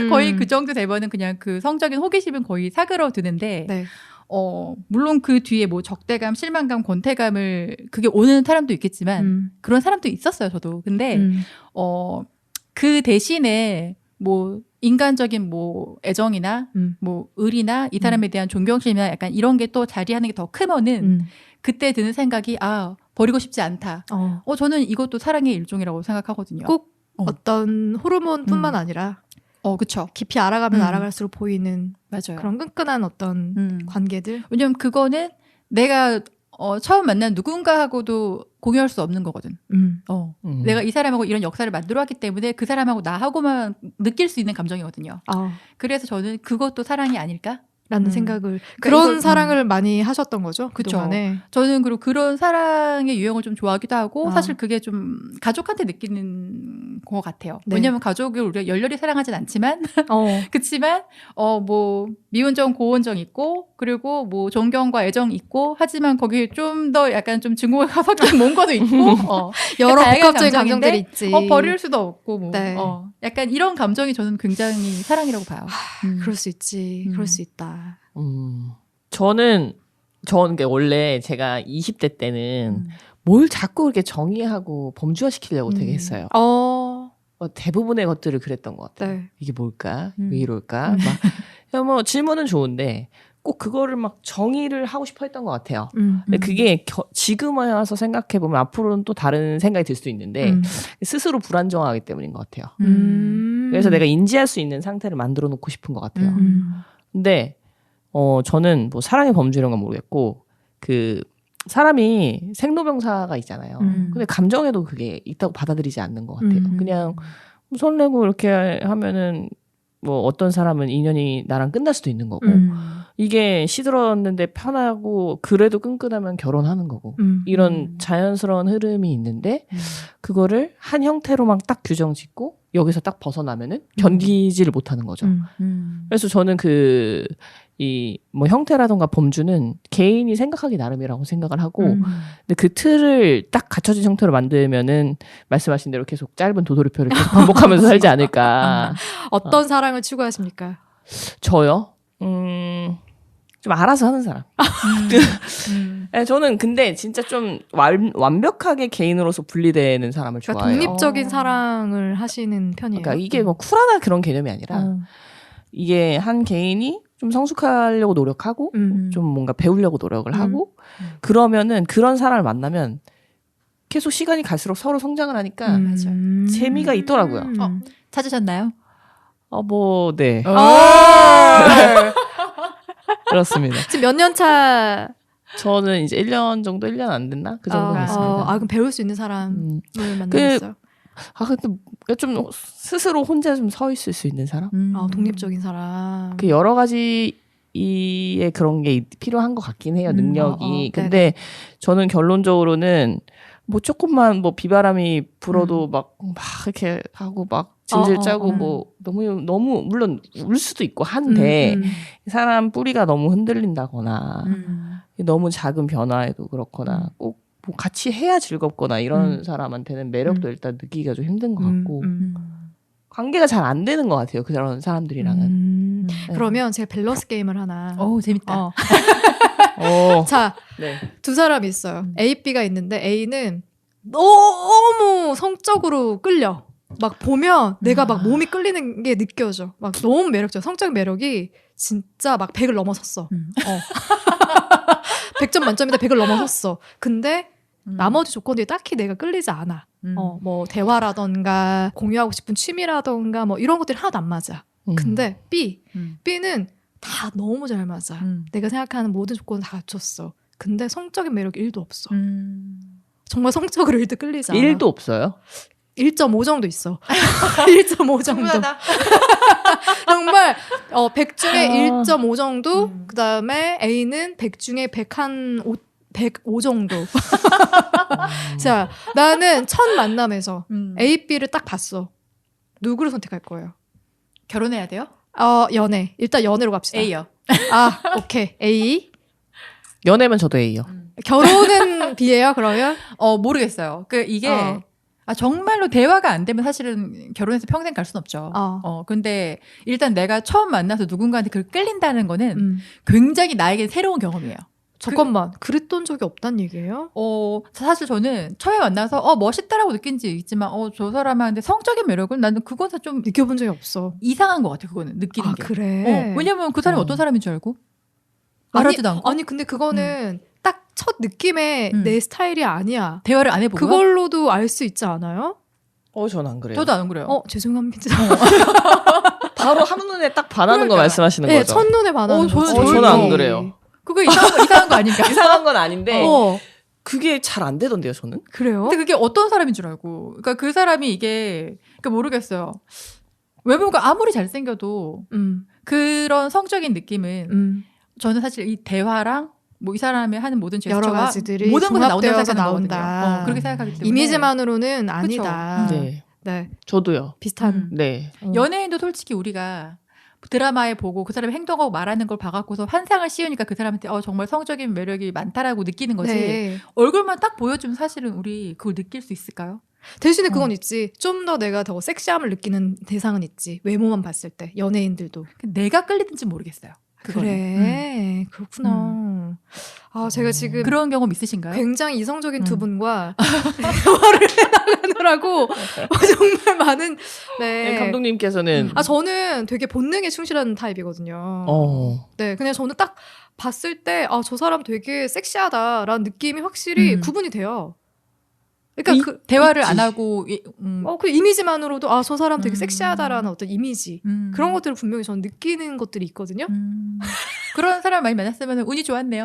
거의 그 정도 되면은 그냥 그 성적인 호기심은 거의 사그러드는데 네. 물론 그 뒤에 뭐 적대감, 실망감, 권태감을 그게 오는 사람도 있겠지만 그런 사람도 있었어요, 저도. 근데 그 대신에 뭐 인간적인 뭐 애정이나 뭐 의리나 이 사람에 대한 존경심이나 약간 이런 게 또 자리하는 게 더 크면은 그때 드는 생각이 버리고 싶지 않다. 저는 이것도 사랑의 일종이라고 생각하거든요. 꼭 어떤 호르몬뿐만 아니라 그쵸. 깊이 알아가면 알아갈수록 보이는 맞아요. 그런 끈끈한 어떤 관계들. 왜냐면 그거는 내가 처음 만난 누군가하고도 공유할 수 없는 거거든. 내가 이 사람하고 이런 역사를 만들어 왔기 때문에 그 사람하고 나하고만 느낄 수 있는 감정이거든요. 그래서 저는 그것도 사랑이 아닐까? 라는 생각을 그런 사랑을 많이 하셨던 거죠. 그동안에. 저는 그리고 그런 사랑의 유형을 좀 좋아하기도 하고 사실 그게 좀 가족한테 느끼는 것 같아요. 네. 왜냐하면 가족을 우리가 열렬히 사랑하진 않지만 그치만 뭐 미운정 고운정 있고 그리고 뭐 존경과 애정 있고 하지만 거기에 좀 더 약간 좀 증오가 섞인 뭔가도 있고 여러 복합적인 감정들이 있지. 버릴 수도 없고 뭐 네. 약간 이런 감정이 저는 굉장히 사랑이라고 봐요. 그럴 수 있지. 그럴 수 있다. 저는 게 원래 제가 20대 때는 뭘 자꾸 그렇게 정의하고 범주화시키려고 되게 했어요. 대부분의 것들을 그랬던 것 같아요. 네. 이게 뭘까? 왜 이럴까? 뭐 질문은 좋은데 꼭 그거를 막 정의를 하고 싶어 했던 것 같아요. 근데 그게 지금 와서 생각해보면 앞으로는 또 다른 생각이 들 수도 있는데 스스로 불안정하기 때문인 것 같아요. 그래서 내가 인지할 수 있는 상태를 만들어 놓고 싶은 것 같아요. 근데 저는 뭐 사랑의 범주 이런 건 모르겠고 그 사람이 생로병사가 있잖아요. 근데 감정에도 그게 있다고 받아들이지 않는 것 같아요. 그냥 설레고 이렇게 하면은 뭐 어떤 사람은 인연이 나랑 끝날 수도 있는 거고 이게 시들었는데 편하고 그래도 끈끈하면 결혼하는 거고 이런 자연스러운 흐름이 있는데 그거를 한 형태로만 딱 규정 짓고 여기서 딱 벗어나면은 견디지를 못하는 거죠. 그래서 저는 이 뭐 형태라던가 범주는 개인이 생각하기 나름이라고 생각을 하고 근데 그 틀을 딱 갖춰진 형태로 만들면은 말씀하신 대로 계속 짧은 도돌이표를 계속 반복하면서 살지 않을까. 어떤 사랑을 추구하십니까? 저요? 좀 알아서 하는 사람. 네, 저는 근데 진짜 좀 완벽하게 개인으로서 분리되는 사람을 그러니까 좋아해요. 독립적인 사랑을 하시는 편이에요. 그러니까 이게 뭐 쿨하다 그런 개념이 아니라 이게 한 개인이 좀 성숙하려고 노력하고 좀 뭔가 배우려고 노력을 하고 그러면은 그런 사람을 만나면 계속 시간이 갈수록 서로 성장을 하니까 재미가 있더라고요. 찾으셨나요? 네. 그렇습니다. 지금 몇 년 차? 저는 이제 1년 정도, 1년 안 됐나? 그 정도 됐습니다. 그럼 배울 수 있는 사람을 만나셨어요? 근데 좀 스스로 혼자 좀 서 있을 수 있는 사람? 독립적인 사람. 그 여러 가지의 그런 게 필요한 것 같긴 해요, 능력이. 근데 저는 결론적으로는 뭐 조금만 뭐 비바람이 불어도 막 이렇게 하고 막 질질 짜고 뭐 너무 물론 울 수도 있고 한데 사람 뿌리가 너무 흔들린다거나 너무 작은 변화에도 그렇거나 꼭 뭐 같이 해야 즐겁거나 이런 사람한테는 매력도 일단 느끼기가 좀 힘든 것 같고 관계가 잘 안 되는 것 같아요, 그런 사람들이랑은. 그러면 제가 밸런스 게임을 하나. 재밌다. 자, 네. 두 사람이 있어요. A, B가 있는데 A는 너무 성적으로 끌려. 막 보면 내가 막 몸이 끌리는 게 느껴져. 막 너무 매력적. 성적 매력이 진짜 막 100을 넘어섰어. 100점 만점이다 100을 넘어섰어. 근데 나머지 조건들이 딱히 내가 끌리지 않아. 뭐 대화라던가 공유하고 싶은 취미라던가 뭐 이런 것들이 하나도 안 맞아. 근데 B는 다 너무 잘 맞아. 내가 생각하는 모든 조건을 다 갖췄어. 근데 성적인 매력이 1도 없어. 정말 성적으로 1도 끌리지 않아. 1도 없어요? 1.5 정도 있어. 1.5 정도. 정말 100 중에 1.5 정도. 그다음에 A는 100 중에 105 정도. 자, 나는 첫 만남에서 A, B를 딱 봤어. 누구를 선택할 거예요? 결혼해야 돼요? 연애. 일단 연애로 갑시다. A요. 오케이. A. 연애면 저도 A요. 결혼은 B예요, 그러면? 모르겠어요. 이게 정말로 대화가 안 되면 사실은 결혼해서 평생 갈 순 없죠. 근데 일단 내가 처음 만나서 누군가한테 그걸 끌린다는 거는 굉장히 나에게 새로운 경험이에요. 잠깐만, 그랬던 적이 없단 얘기예요? 사실 저는 처음에 만나서 멋있다라고 느낀 적 있지만 저 사람한테 성적인 매력은 나는 그건 좀 느껴본 적이 없어. 이상한 것 같아. 그거는 느끼는 게. 그래? 왜냐면 그 사람이 어떤 사람인 줄 알고 말하지도 않고. 아니 근데 그거는 딱 첫 느낌에 내 스타일이 아니야. 대화를 안 해보고요? 그걸로도 알 수 있지 않아요? 저는 안 그래요. 저도 안 그래요. 죄송합니다. 바로 한눈에 딱 반하는 거 말씀하시는 네, 거죠? 첫눈에 반하는 거죠. 저는 안 그래요. 그거 이상한 거 아닌가? 이상한 건 아닌데 그게 잘 안 되던데요, 저는? 그래요? 근데 그게 어떤 사람인 줄 알고. 그러니까 그 사람이 이게 모르겠어요. 외모가 아무리 잘생겨도 그런 성적인 느낌은 저는 사실 이 대화랑 뭐 이 사람이 하는 모든 제스처가 여러 가지들이 모든 것이 종합되어서 나온다. 그렇게 생각하기 때문에 이미지만으로는 아니다. 네. 저도요. 비슷한. 네. 연예인도 솔직히 우리가 드라마에 보고 그 사람이 행동하고 말하는 걸 봐갖고서 환상을 씌우니까 그 사람한테 정말 성적인 매력이 많다라고 느끼는 거지. 네. 얼굴만 딱 보여주면 사실은 우리 그걸 느낄 수 있을까요? 대신에 그건 있지. 좀 더 내가 더 섹시함을 느끼는 대상은 있지. 외모만 봤을 때 연예인들도. 내가 끌리든지 모르겠어요. 그거는. 그래. 그렇구나. 제가 지금 그런 경험 있으신가요? 굉장히 이성적인 두 분과 대화를 해나가느라고 정말 많은 감독님께서는 저는 되게 본능에 충실한 타입이거든요. 네, 그냥 저는 딱 봤을 때 저 사람 되게 섹시하다라는 느낌이 확실히 구분이 돼요. 그러니까 그 대화를 안 하고 그 이미지만으로도 저 사람 되게 섹시하다라는 어떤 이미지 그런 것들을 분명히 저는 느끼는 것들이 있거든요. 그런 사람 많이 만났으면 운이 좋았네요.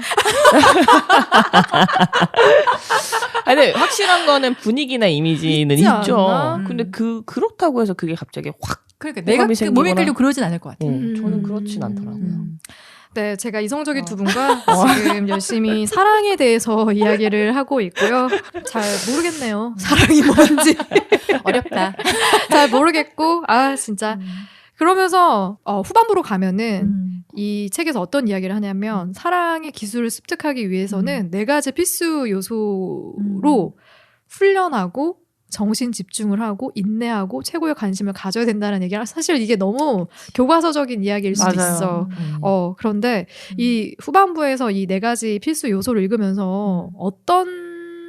아니, 확실한 거는 분위기나 이미지는 있죠. 않나? 근데 그렇다고 해서 그게 갑자기 확 그러니까 내가 몸에 끌리고 그러진 않을 것 같아요. 저는 그렇진 않더라고요. 네, 제가 이성적인 두 분과 지금 열심히 사랑에 대해서 이야기를 하고 있고요. 잘 모르겠네요. 사랑이 뭔지. 어렵다. 잘 모르겠고, 진짜. 그러면서 후반부로 가면은 이 책에서 어떤 이야기를 하냐면 사랑의 기술을 습득하기 위해서는 네 가지 필수 요소로 훈련하고 정신 집중을 하고 인내하고 최고의 관심을 가져야 된다는 얘기를 사실 이게 너무 교과서적인 이야기일 수도 있어. 그런데 이 후반부에서 이 네 가지 필수 요소를 읽으면서 어떤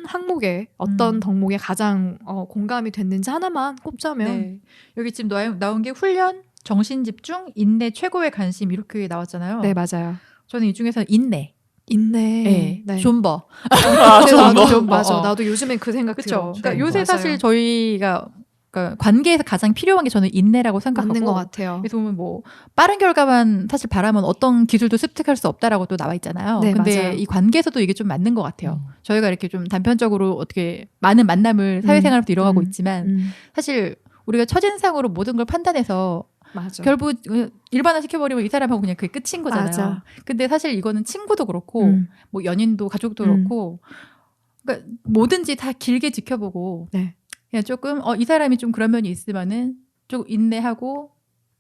항목에 어떤 덕목에 가장 공감이 됐는지 하나만 꼽자면 네. 여기 지금 나온 게 훈련, 정신 집중, 인내, 최고의 관심 이렇게 나왔잖아요. 네, 맞아요. 저는 이 중에서 인내. 네. 존버. 존버. 맞아. 나도 요즘엔 그 생각 들어. 그러니까 요새 사실 저희가 그러니까 관계에서 가장 필요한 게 저는 인내라고 생각하고 맞는 것 같아요. 그래서 보면 뭐 빠른 결과만 사실 바라면 어떤 기술도 습득할 수 없다라고 또 나와 있잖아요. 네, 근데 맞아요. 이 관계에서도 이게 좀 맞는 것 같아요. 저희가 이렇게 좀 단편적으로 어떻게 많은 만남을 사회생활부터 이뤄가고 있지만 사실 우리가 첫인상으로 모든 걸 판단해서 맞아. 결국 일반화 시켜버리면 이 사람하고 그냥 그게 끝인 거잖아요. 맞아. 근데 사실 이거는 친구도 그렇고 뭐 연인도 가족도 그렇고 그러니까 뭐든지 다 길게 지켜보고 네. 그냥 조금 이 사람이 좀 그런 면이 있으면은 좀 인내하고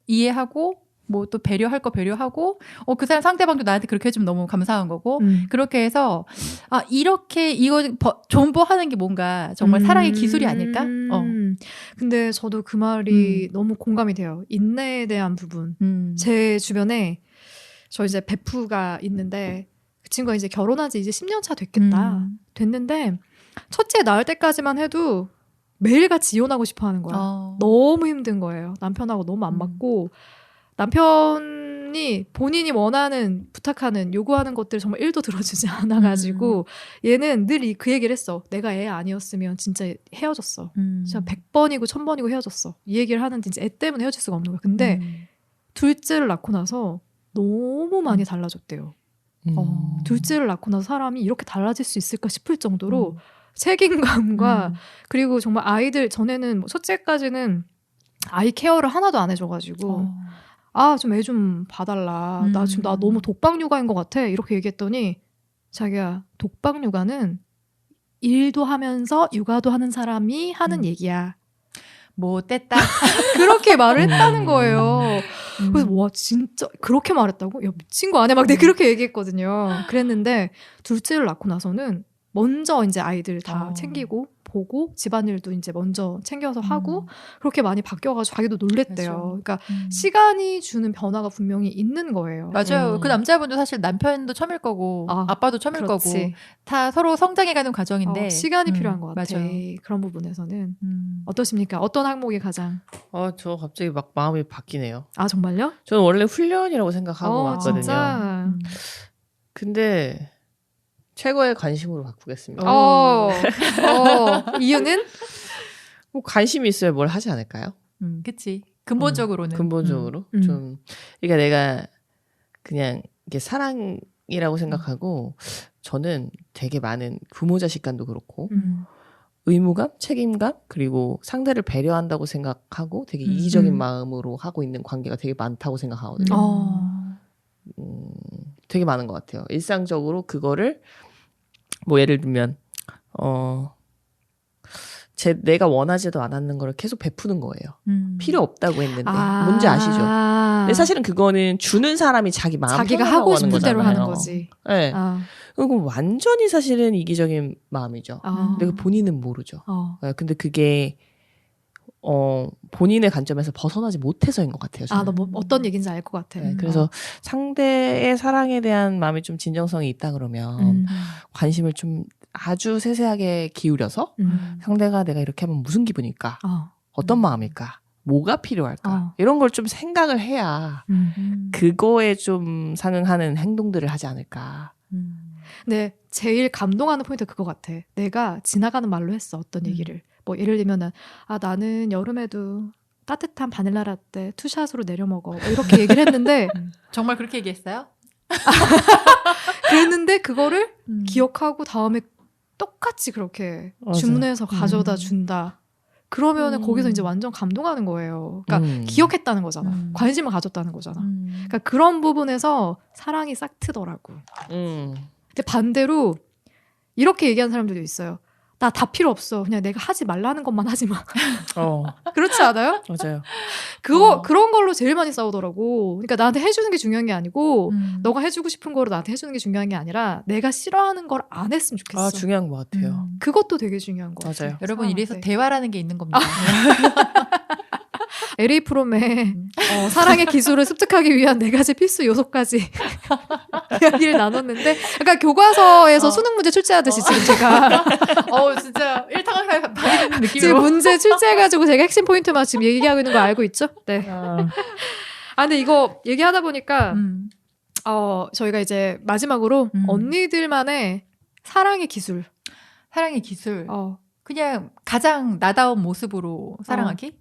이해하고 뭐 또 배려할 거 배려하고 그 사람 상대방도 나한테 그렇게 해주면 너무 감사한 거고 그렇게 해서 이렇게 이거 존버하는 게 뭔가 정말 사랑의 기술이 아닐까? 근데 저도 그 말이 너무 공감이 돼요. 인내에 대한 부분. 제 주변에 저 이제 베프가 있는데 그 친구가 이제 결혼한 지 이제 10년 차 됐겠다. 됐는데 첫째 낳을 때까지만 해도 매일같이 이혼하고 싶어 하는 거야. 너무 힘든 거예요. 남편하고 너무 안 맞고 남편이 본인이 원하는 부탁하는 요구하는 것들을 정말 1도 들어주지 않아가지고 얘는 늘 그 얘기를 했어. 내가 애 아니었으면 진짜 헤어졌어. 진짜 100번이고 1000번이고 헤어졌어. 이 얘기를 하는데 이제 애 때문에 헤어질 수가 없는 거야. 근데 둘째를 낳고 나서 너무 많이 달라졌대요. 둘째를 낳고 나서 사람이 이렇게 달라질 수 있을까 싶을 정도로 책임감과 그리고 정말 아이들 전에는 뭐 첫째까지는 아이 케어를 하나도 안 해줘가지고 좀 애 좀 봐달라. 나 지금 나 너무 독박 육아인 것 같아. 이렇게 얘기했더니 자기야 독박 육아는 일도 하면서 육아도 하는 사람이 하는 얘기야. 뭐 뗐다. 그렇게 말을 했다는 거예요. 그래서 와 진짜 그렇게 말했다고? 야 미친 거 아니야? 막 내가 그렇게 얘기했거든요. 그랬는데 둘째를 낳고 나서는 먼저 이제 아이들 다 챙기고 보고 집안일도 이제 먼저 챙겨서 하고 그렇게 많이 바뀌어가지고 자기도 놀랬대요. 맞아. 그러니까 시간이 주는 변화가 분명히 있는 거예요. 맞아요. 그 남자분도 사실 남편도 처음일 거고 아빠도 처음일 그렇지. 거고 다 서로 성장해가는 과정인데 시간이 필요한 것 같아. 맞아요. 그런 부분에서는 어떠십니까? 어떤 항목이 가장? 저 갑자기 막 마음이 바뀌네요. 정말요? 저는 원래 훈련이라고 생각하고 왔거든요. 진짜? 근데 최고의 관심으로 바꾸겠습니다. 이유는? 뭐 관심이 있어야 뭘 하지 않을까요? 그치. 근본적으로는. 근본적으로. 좀, 그러니까 내가 그냥 이게 사랑이라고 생각하고 저는 되게 많은 부모 자식 간도 그렇고 의무감, 책임감, 그리고 상대를 배려한다고 생각하고 되게 이기적인 마음으로 하고 있는 관계가 되게 많다고 생각하거든요. 되게 많은 것 같아요. 일상적으로 그거를 뭐 예를 들면 내가 원하지도 않았는 거를 계속 베푸는 거예요. 필요 없다고 했는데 뭔지 아시죠? 근데 사실은 그거는 주는 사람이 자기 마음 자기가 편하려고 하고 싶은 하는 대로 거잖아요. 하는 거지. 네. 그건 완전히 사실은 이기적인 마음이죠. 근데 본인은 모르죠. 네, 근데 그게 본인의 관점에서 벗어나지 못해서인 것 같아요. 너 뭐 어떤 얘기인지 알 것 같아. 네, 그래서 상대의 사랑에 대한 마음이 좀 진정성이 있다 그러면 관심을 좀 아주 세세하게 기울여서 상대가 내가 이렇게 하면 무슨 기분일까? 어떤 마음일까? 뭐가 필요할까? 이런 걸 좀 생각을 해야 그거에 좀 상응하는 행동들을 하지 않을까. 네, 제일 감동하는 포인트가 그거 같아. 내가 지나가는 말로 했어. 어떤 얘기를. 뭐 예를 들면은 나는 여름에도 따뜻한 바닐라 라떼 투샷으로 내려 먹어. 이렇게 얘기를 했는데 정말 그렇게 얘기했어요? 그랬는데 그거를 기억하고 다음에 똑같이 그렇게 맞아. 주문해서 가져다 준다. 그러면은 거기서 이제 완전 감동하는 거예요. 그러니까 기억했다는 거잖아. 관심을 가졌다는 거잖아. 그러니까 그런 부분에서 사랑이 싹 트더라고. 근데 반대로 이렇게 얘기하는 사람들도 있어요. 나 다 필요 없어. 그냥 내가 하지 말라는 것만 하지 마. 그렇지 않아요? 맞아요. 그런 걸로 제일 많이 싸우더라고. 그러니까 나한테 해주는 게 중요한 게 아니고 너가 해주고 싶은 거로 나한테 해주는 게 중요한 게 아니라 내가 싫어하는 걸 안 했으면 좋겠어. 중요한 것 같아요. 그것도 되게 중요한 거 같아요. 여러분 이래서 대화라는 게 있는 겁니다. LA 프롬의 사랑의 기술을 습득하기 위한 4가지 필수 요소까지 이야기를 나눴는데 약간 교과서에서 수능 문제 출제하듯이 지금 제가 진짜 일타강사에 다니는 느낌으로 지금 문제 출제해가지고 제가 핵심 포인트만 지금 얘기하고 있는 거 알고 있죠? 네. 근데 이거 얘기하다 보니까 저희가 이제 마지막으로 언니들만의 사랑의 기술 그냥 가장 나다운 모습으로 사랑하기?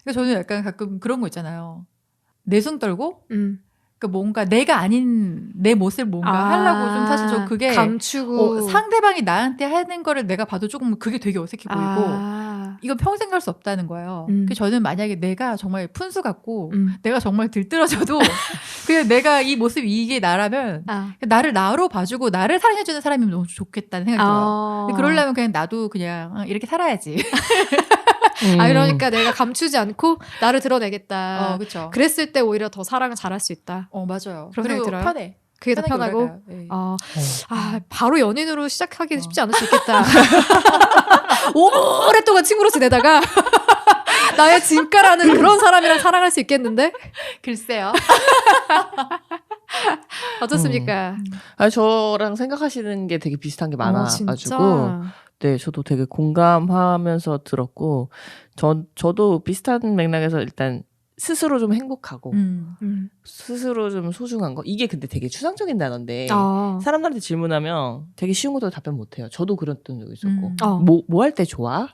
그러니까 저는 약간 가끔 그런 거 있잖아요. 내숭 떨고 그러니까 뭔가 내가 아닌 내 모습을 뭔가 하려고 좀 사실 저 그게 감추고 상대방이 나한테 하는 거를 내가 봐도 조금 그게 되게 어색해 보이고 이건 평생 갈 수 없다는 거예요. 그래서 저는 만약에 내가 정말 푼수 같고 내가 정말 들뜨러져도 그냥 내가 이 모습이 이게 나라면 나를 나로 봐주고 나를 사랑해주는 사람이면 너무 좋겠다는 생각이 들어요. 근데 그러려면 그냥 나도 그냥 이렇게 살아야지. 그러니까 내가 감추지 않고 나를 드러내겠다. 그렇죠. 그랬을 때 오히려 더 사랑을 잘할 수 있다. 맞아요. 그런 생각이 들어요. 편해. 그게 더 편하고. 네. 바로 연인으로 시작하기는 쉽지 않을 수 있겠다. 오랫동안 친구로 지내다가 나의 진가라는 그런 사람이랑 사랑할 수 있겠는데? 글쎄요. 어떻습니까? 저랑 생각하시는 게 되게 비슷한 게 많아가지고 네, 저도 되게 공감하면서 들었고 저도 비슷한 맥락에서 일단 스스로 좀 행복하고 스스로 좀 소중한 거 이게 근데 되게 추상적인 단어인데 사람들한테 질문하면 되게 쉬운 것도 답변 못해요. 저도 그랬던 적이 있었고 뭐 할 때 좋아?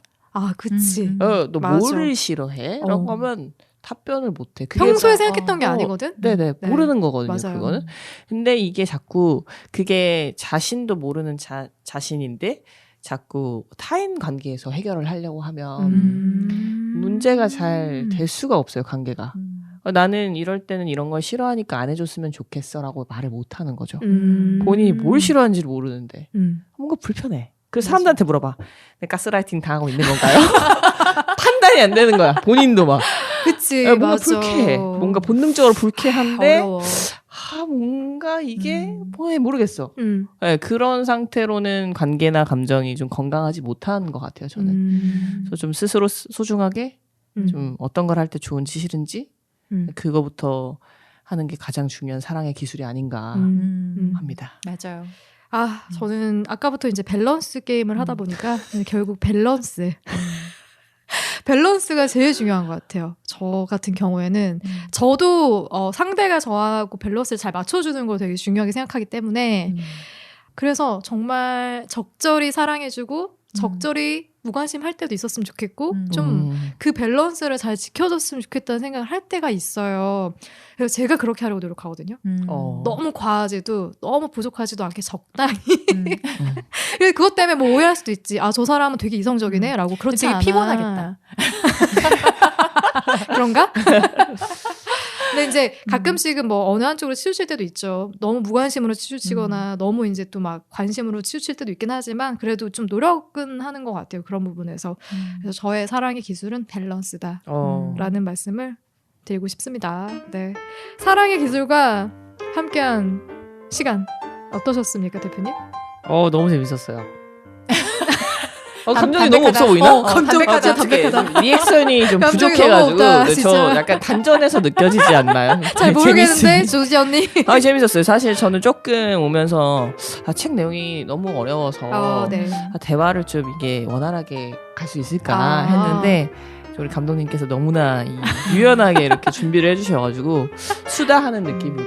그치. 너 뭐를 싫어해? 라고 하면 답변을 못해. 평소에 생각했던 게 아니거든? 네네. 네. 모르는 거거든요. 맞아요. 그거는. 근데 이게 자꾸 그게 자신도 모르는 자신인데 자꾸 타인 관계에서 해결을 하려고 하면 문제가 잘 될 수가 없어요. 관계가. 나는 이럴 때는 이런 걸 싫어하니까 안 해줬으면 좋겠어라고 말을 못하는 거죠. 본인이 뭘 싫어하는지를 모르는데 뭔가 불편해. 그래서 사람들한테 물어봐. 내가 가스라이팅 당하고 있는 건가요? 판단이 안 되는 거야. 본인도 막. 그치. 뭔가 맞아. 불쾌해. 뭔가 본능적으로 불쾌한데 어려워. 뭔가 이게 모르겠어. 네, 그런 상태로는 관계나 감정이 좀 건강하지 못한 것 같아요. 저는. 그래서 좀 스스로 소중하게 좀 어떤 걸 할 때 좋은지 싫은지 그거부터 하는 게 가장 중요한 사랑의 기술이 아닌가 합니다. 맞아요. 저는 아까부터 이제 밸런스 게임을 하다 보니까 결국 밸런스가 제일 중요한 것 같아요. 저 같은 경우에는 저도 상대가 저하고 밸런스를 잘 맞춰주는 걸 되게 중요하게 생각하기 때문에 그래서 정말 적절히 사랑해주고 적절히 무관심할 때도 있었으면 좋겠고 좀 그 밸런스를 잘 지켜줬으면 좋겠다는 생각을 할 때가 있어요. 그래서 제가 그렇게 하려고 노력하거든요. 너무 과하지도 너무 부족하지도 않게 적당히. 그래서 그것 때문에 뭐 오해할 수도 있지. 저 사람은 되게 이성적이네 라고. 그렇지 않아. 되게 피곤하겠다. 그런가? 근데 이제 가끔씩은 뭐 어느 한쪽으로 치우칠 때도 있죠. 너무 무관심으로 치우치거나 너무 이제 또 막 관심으로 치우칠 때도 있긴 하지만 그래도 좀 노력은 하는 것 같아요. 그런 부분에서. 그래서 저의 사랑의 기술은 밸런스다. 라는 말씀을 드리고 싶습니다. 네. 사랑의 기술과 함께한 시간 어떠셨습니까, 대표님? 너무 재밌었어요. 감정이 너무 없어 보이나? 담백하다. 리액션이 좀 부족해가지고 저 약간 단전에서 느껴지지 않나요? 잘 모르겠는데 조지 언니. 재밌었어요. 사실 저는 조금 오면서 책 내용이 너무 어려워서 대화를 좀 이게 원활하게 갈 수 있을까 했는데 우리 감독님께서 너무나 유연하게 이렇게 준비를 해주셔가지고 수다하는 느낌으로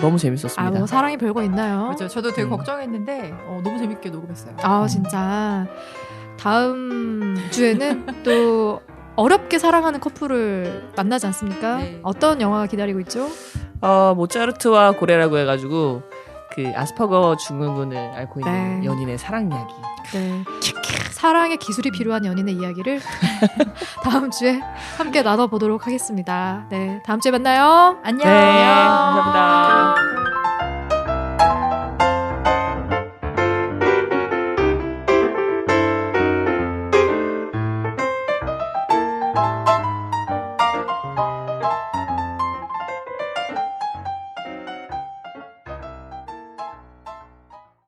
너무 재밌었습니다. 뭐 사랑이 별거 있나요? 그렇죠. 저도 되게 걱정했는데 너무 재밌게 녹음했어요. 진짜 다음 주에는 또 어렵게 사랑하는 커플을 만나지 않습니까? 네. 어떤 영화가 기다리고 있죠? 모차르트와 고래라고 해가지고 그 아스퍼거 증후군을 앓고 있는 네. 연인의 사랑 이야기. 네. 사랑의 기술이 필요한 연인의 이야기를 다음 주에 함께 나눠보도록 하겠습니다. 네, 다음 주에 만나요. 안녕. 네, 감사합니다.